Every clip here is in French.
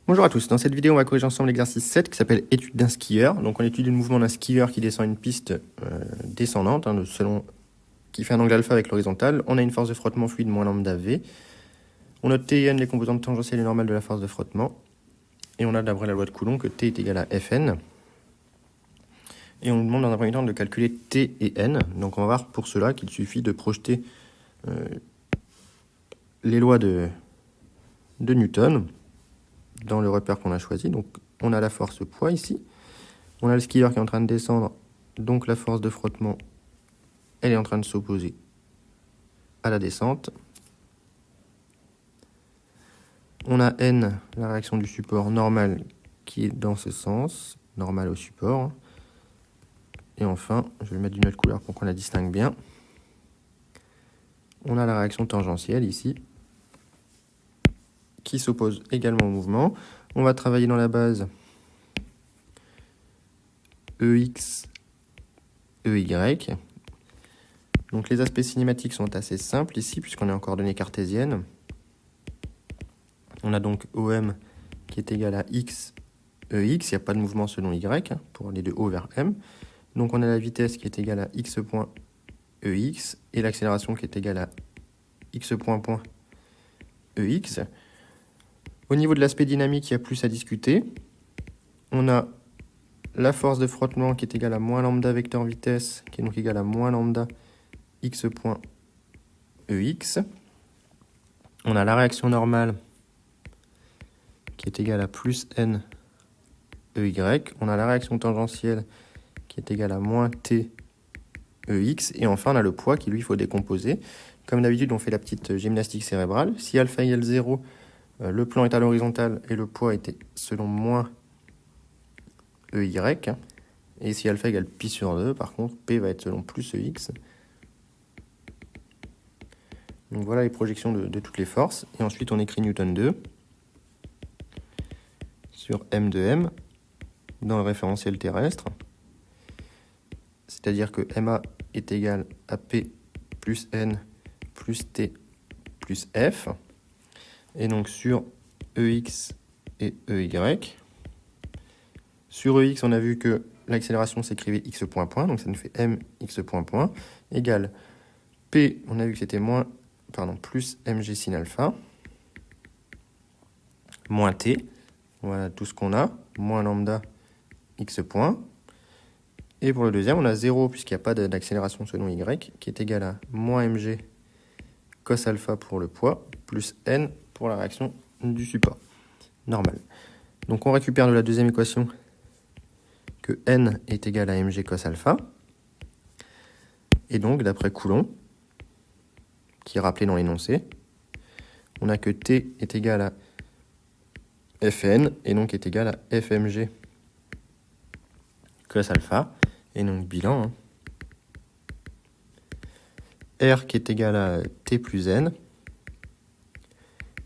Bonjour à tous, dans cette vidéo on va corriger ensemble l'exercice 7 qui s'appelle étude d'un skieur. Donc on étudie le mouvement d'un skieur qui descend une piste descendante, qui fait un angle alpha avec l'horizontale. On a une force de frottement fluide moins lambda V. On note T et N les composantes tangentielles et normales de la force de frottement. Et on a d'après la loi de Coulomb que T est égal à Fn. Et on nous demande dans un premier temps de calculer T et N. Donc on va voir pour cela qu'il suffit de projeter les lois de Newton dans le repère qu'on a choisi. Donc on a la force poids ici, on a le skieur qui est en train de descendre, donc la force de frottement elle est en train de s'opposer à la descente. On a N, la réaction du support normale qui est dans ce sens, normale au support. Et enfin, je vais mettre d'une autre couleur pour qu'on la distingue bien. On a la réaction tangentielle ici, qui s'oppose également au mouvement. On va travailler dans la base EX, EY. Donc les aspects cinématiques sont assez simples ici, puisqu'on est en coordonnées cartésiennes. On a donc OM qui est égal à X, EX, il n'y a pas de mouvement selon Y, pour aller de O vers M. Donc on a la vitesse qui est égale à X point EX, et l'accélération qui est égale à X point EX. Au niveau de l'aspect dynamique, il y a plus à discuter. On a la force de frottement qui est égale à moins lambda vecteur vitesse, qui est donc égale à moins lambda x point EX. On a la réaction normale qui est égale à plus n EY. On a la réaction tangentielle qui est égale à moins t EX. Et enfin, on a le poids qui, lui, il faut décomposer. Comme d'habitude, on fait la petite gymnastique cérébrale. Si alpha égale 0, le plan est à l'horizontale et le poids était selon moins EY. Et si alpha égale pi sur 2, par contre, P va être selon plus EX. Donc voilà les projections de toutes les forces. Et ensuite, on écrit Newton 2 sur M de M dans le référentiel terrestre. C'est-à-dire que MA est égal à P plus N plus T plus F. Et donc sur EX et EY. Sur EX, on a vu que l'accélération s'écrivait x point point, donc ça nous fait mx point point, égale P, on a vu que c'était plus mg sin alpha, moins t, voilà tout ce qu'on a, moins lambda x point. Et pour le deuxième, on a 0, puisqu'il n'y a pas d'accélération selon y, qui est égal à moins mg cos alpha pour le poids, plus n pour la réaction du support, normal. Donc on récupère de la deuxième équation que n est égal à mg cos alpha. Et donc, d'après Coulomb, qui est rappelé dans l'énoncé, on a que t est égal à Fn, et donc est égal à Fmg cos alpha. Et donc, bilan, R qui est égal à t plus n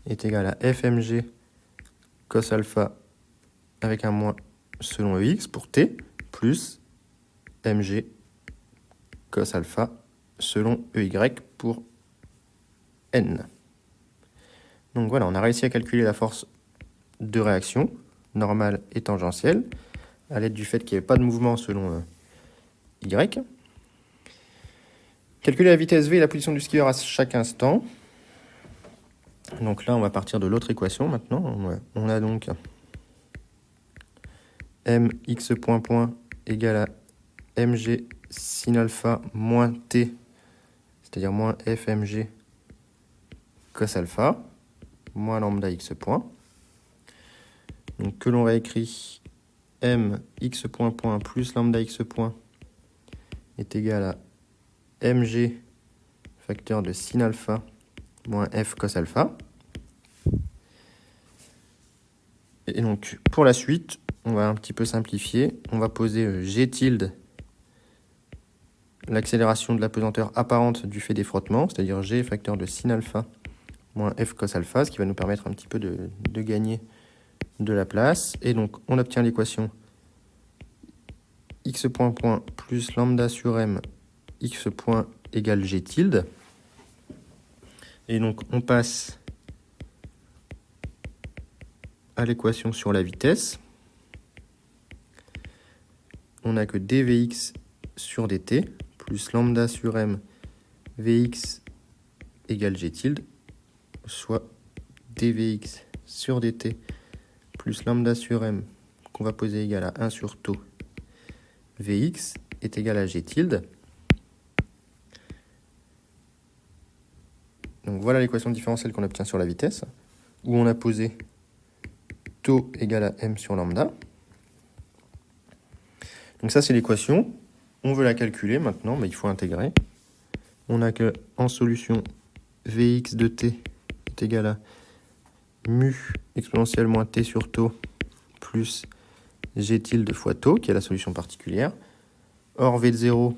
est égal à Fmg cos alpha avec un moins selon Ex pour t, plus mg cos alpha selon Ey pour n. Donc voilà, on a réussi à calculer la force de réaction, normale et tangentielle, à l'aide du fait qu'il n'y avait pas de mouvement selon Y. Calculer la vitesse V et la position du skieur à chaque instant. Donc là, on va partir de l'autre équation maintenant. On a donc mx point point égale à mg sin alpha moins t, c'est-à-dire moins fmg cos alpha, moins lambda x point. Donc que l'on réécrit mx point point plus lambda x point est égal à mg facteur de sin alpha moins f cos alpha. Et donc pour la suite, on va un petit peu simplifier. On va poser g tilde, l'accélération de la pesanteur apparente du fait des frottements, c'est-à-dire g facteur de sin alpha moins f cos alpha, ce qui va nous permettre un petit peu de gagner de la place. Et donc on obtient l'équation x point point plus lambda sur m x point égale g tilde. Et donc on passe à l'équation sur la vitesse, on n'a que dvx sur dt plus lambda sur m vx égale g tilde, soit dvx sur dt plus lambda sur m qu'on va poser égal à 1 sur tau vx est égal à g tilde. Donc voilà l'équation différentielle qu'on obtient sur la vitesse, où on a posé tau égale à m sur lambda. Donc ça, c'est l'équation. On veut la calculer maintenant, mais il faut intégrer. On a que en solution, Vx de t est égal à mu exponentielle moins t sur tau plus g tilde fois tau, qui est la solution particulière. Or, v de 0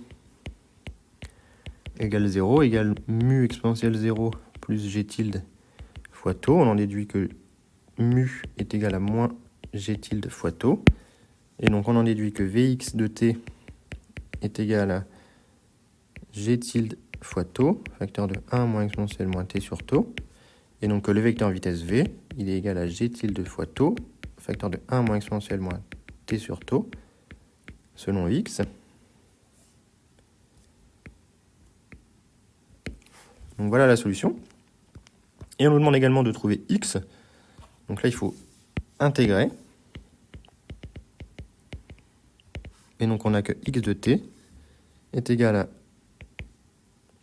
égale 0, égale mu exponentielle 0 plus g tilde fois tau. On en déduit que mu est égal à moins g tilde fois tau. Et donc, on en déduit que Vx de t est égal à g tilde fois tau, facteur de 1 moins exponentielle moins t sur tau. Et donc, le vecteur vitesse v, il est égal à g tilde fois tau, facteur de 1 moins exponentielle moins t sur tau, selon x. Donc, voilà la solution. Et on nous demande également de trouver x. Donc là, il faut intégrer. Et donc, on a que x de t est égal à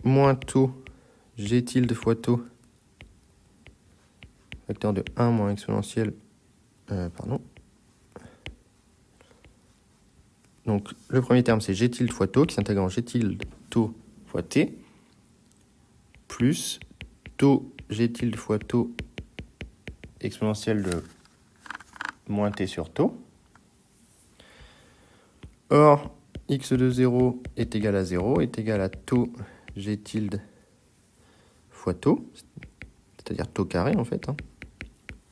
moins tau g tilde fois tau, facteur de 1 moins exponentielle, Donc, le premier terme, c'est g tilde fois tau, qui s'intègre en g tilde tau fois t, plus tau g tilde fois tau exponentielle de moins t sur tau. Or, x de 0 est égal à 0, est égal à tau g tilde fois tau, c'est-à-dire tau carré en fait,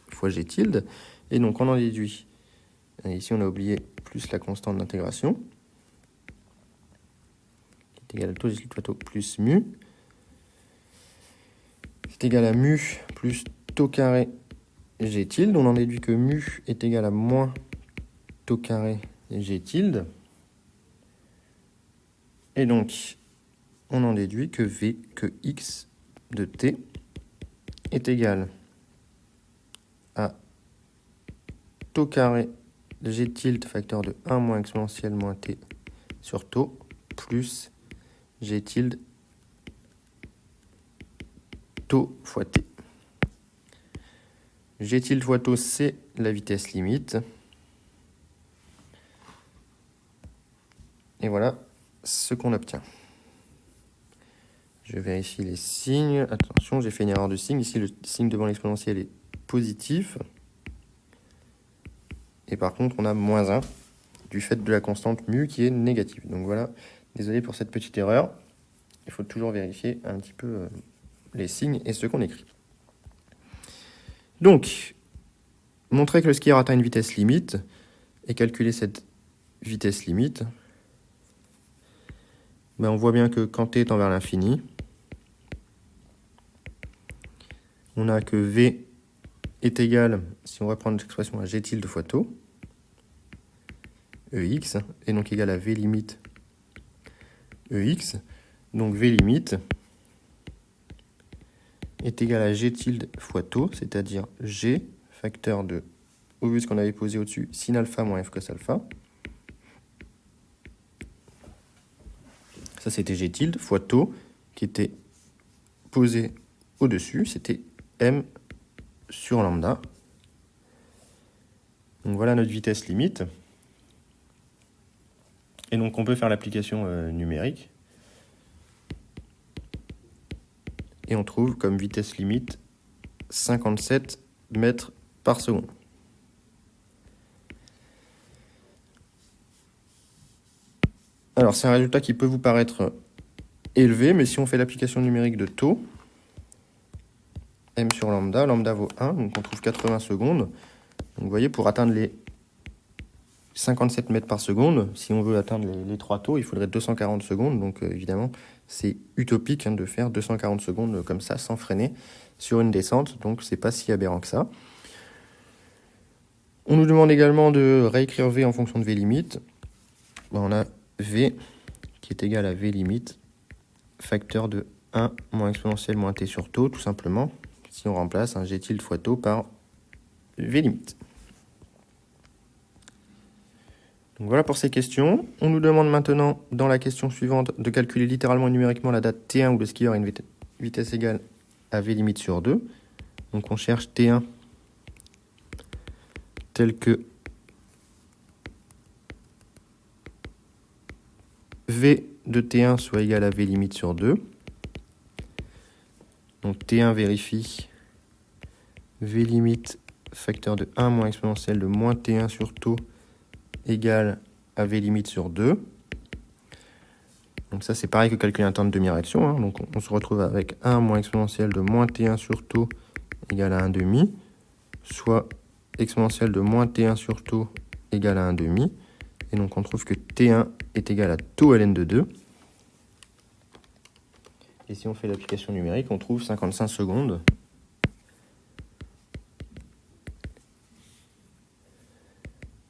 fois g tilde. Et donc on en déduit, ici on a oublié plus la constante d'intégration, qui est égal à tau g tilde fois tau plus mu, c'est égal à mu plus tau carré g tilde. On en déduit que mu est égal à moins tau carré g tilde. Et donc, on en déduit que v, que x de t est égal à tau carré g tilde facteur de 1 moins exponentielle moins t sur tau plus g tilde tau fois t. G tilde fois tau, c'est la vitesse limite. Et voilà ce qu'on obtient. Je vérifie les signes. Attention, j'ai fait une erreur de signe. Ici, le signe devant l'exponentielle est positif. Et par contre, on a moins 1 du fait de la constante mu qui est négative. Donc voilà, désolé pour cette petite erreur. Il faut toujours vérifier un petit peu les signes et ce qu'on écrit. Donc, montrer que le skieur atteint une vitesse limite et calculer cette vitesse limite, on voit bien que quand t tend vers l'infini, on a que v est égal, si on va prendre l'expression à g tilde fois tau, ex, et donc égal à v limite ex. Donc v limite est égal à g tilde fois tau, c'est-à-dire g, facteur de, au vu de ce qu'on avait posé au-dessus, sin alpha moins f cos alpha. Ça, c'était g tilde fois tau, qui était posé au-dessus, c'était m sur lambda. Donc voilà notre vitesse limite. Et donc on peut faire l'application numérique. Et on trouve comme vitesse limite 57 mètres par seconde. Alors c'est un résultat qui peut vous paraître élevé, mais si on fait l'application numérique de tau, m sur lambda, lambda vaut 1, donc on trouve 80 secondes. Donc vous voyez, pour atteindre les 57 mètres par seconde, si on veut atteindre les 3 taux, il faudrait 240 secondes. Donc évidemment, c'est utopique de faire 240 secondes comme ça, sans freiner, sur une descente. Donc c'est pas si aberrant que ça. On nous demande également de réécrire V en fonction de V limite. On a V qui est égal à V limite, facteur de 1 moins exponentielle moins t sur taux, tout simplement, si on remplace un G tilde fois taux par V limite. Donc voilà pour ces questions. On nous demande maintenant, dans la question suivante, de calculer littéralement et numériquement la date T1 où le skieur a une vitesse égale à V limite sur 2. Donc on cherche T1 tel que V de T1 soit égal à V limite sur 2. Donc T1 vérifie V limite facteur de 1 moins exponentielle de moins T1 sur taux égale à V limite sur 2. Donc ça c'est pareil que calculer un temps de demi-réaction. Hein. Donc on se retrouve avec 1 moins exponentielle de moins T1 sur taux égale à 1 demi, soit exponentielle de moins T1 sur taux égale à 1 demi. Et donc on trouve que T1 est égal à taux ln de 2. Et si on fait l'application numérique, on trouve 55 secondes.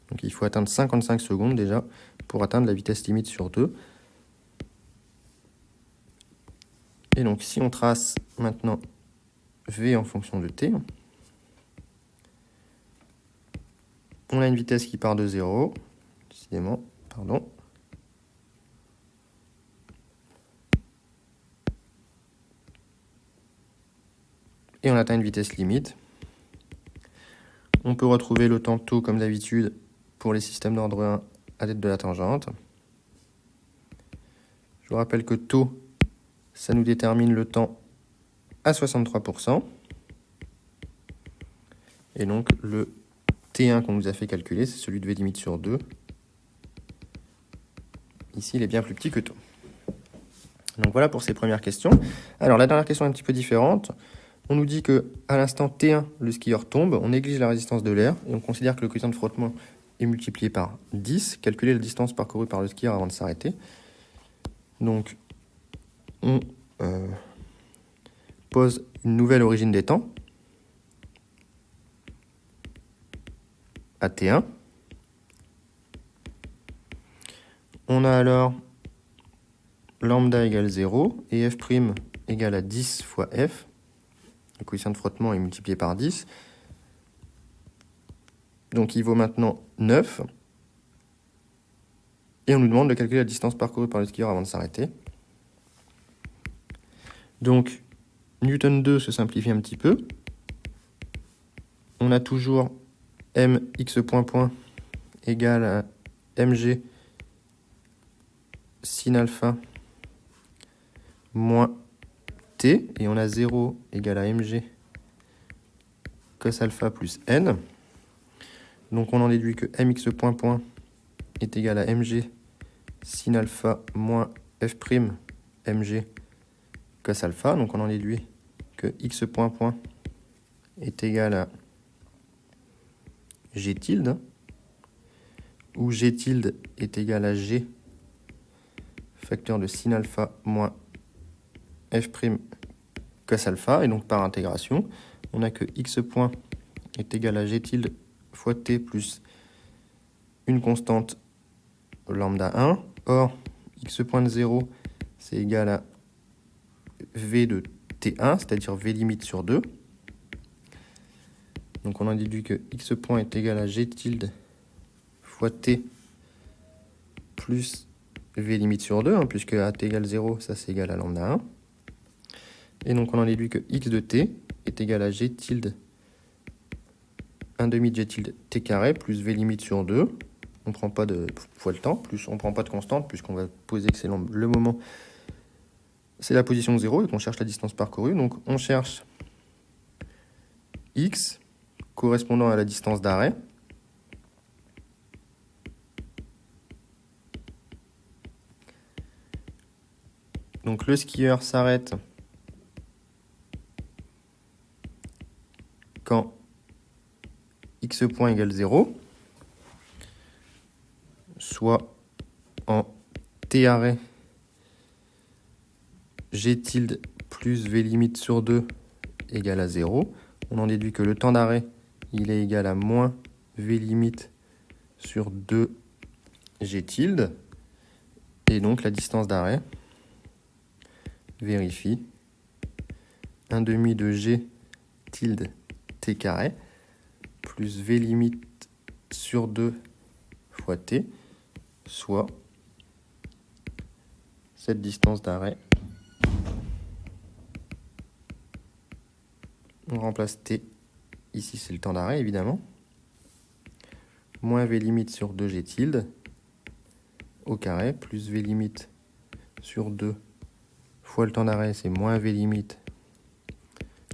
Donc il faut atteindre 55 secondes déjà pour atteindre la vitesse limite sur 2. Et donc si on trace maintenant V en fonction de t, on a une vitesse qui part de 0, décidément, pardon. Et on atteint une vitesse limite. On peut retrouver le temps taux comme d'habitude pour les systèmes d'ordre 1 à l'aide de la tangente. Je vous rappelle que taux, ça nous détermine le temps à 63%. Et donc le T1 qu'on nous a fait calculer, c'est celui de V limite sur 2. Ici, il est bien plus petit que taux. Donc voilà pour ces premières questions. Alors la dernière question est un petit peu différente. On nous dit que à l'instant T1, le skieur tombe, on néglige la résistance de l'air et on considère que le coefficient de frottement est multiplié par 10. Calculer la distance parcourue par le skieur avant de s'arrêter. Donc on pose une nouvelle origine des temps à T1. On a alors lambda égale 0 et f' égale à 10 fois f. Le coefficient de frottement est multiplié par 10. Donc il vaut maintenant 9. Et on nous demande de calculer la distance parcourue par le skieur avant de s'arrêter. Donc Newton 2 se simplifie un petit peu. On a toujours mx point égale à mg sin alpha moins t, et on a 0 égale à mg cos alpha plus n. Donc on en déduit que mx point est égal à mg sin alpha moins f' mg cos alpha. Donc on en déduit que x point est égal à g tilde, où g tilde est égal à g facteur de sin alpha moins f' cos alpha. Et donc par intégration, on a que x point est égal à g tilde fois t plus une constante lambda 1. Or, x point de 0, c'est égal à v de t1, c'est-à-dire v limite sur 2. Donc on a déduit que x point est égal à g tilde fois t plus v limite sur 2, puisque à t égale 0, ça c'est égal à lambda 1. Et donc on en déduit que x de t est égal à g tilde 1 demi de g tilde t carré plus v limite sur 2. On ne prend pas de fois le temps, plus on ne prend pas de constante, puisqu'on va poser que c'est le moment, c'est la position de 0 et qu'on cherche la distance parcourue. Donc on cherche x correspondant à la distance d'arrêt. Donc le skieur s'arrête quand x point égale 0, soit en t arrêt g tilde plus v limite sur 2 égale à 0. On en déduit que le temps d'arrêt, il est égal à moins V limite sur 2 G tilde. Et donc la distance d'arrêt, vérifie, 1/2 de G tilde T carré, plus V limite sur 2 fois T, soit cette distance d'arrêt. On remplace T, ici c'est le temps d'arrêt évidemment, moins V limite sur 2G tilde au carré, plus V limite sur 2 fois le temps d'arrêt, c'est moins V limite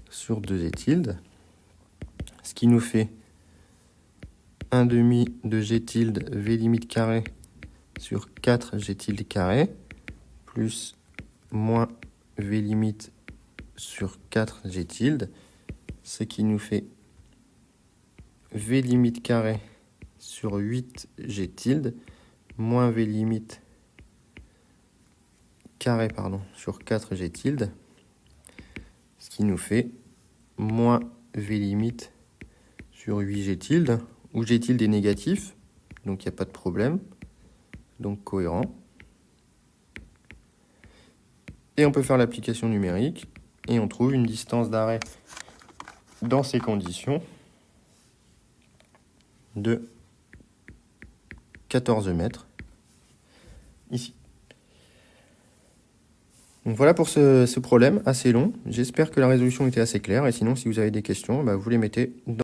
sur 2G tilde, ce qui nous fait 1/2 de G tilde V limite carré sur 4 G tilde carré, plus moins V limite sur 4 G tilde, ce qui nous fait V limite carré sur 8 G tilde, moins V limite carré sur 4 G tilde, ce qui nous fait moins V limite sur 8 G tilde, où G tilde est négatif, donc il n'y a pas de problème, donc cohérent. Et on peut faire l'application numérique, et on trouve une distance d'arrêt dans ces conditions de 14 mètres, ici. Donc voilà pour ce problème assez long. J'espère que la résolution était assez claire, et sinon si vous avez des questions, vous les mettez dans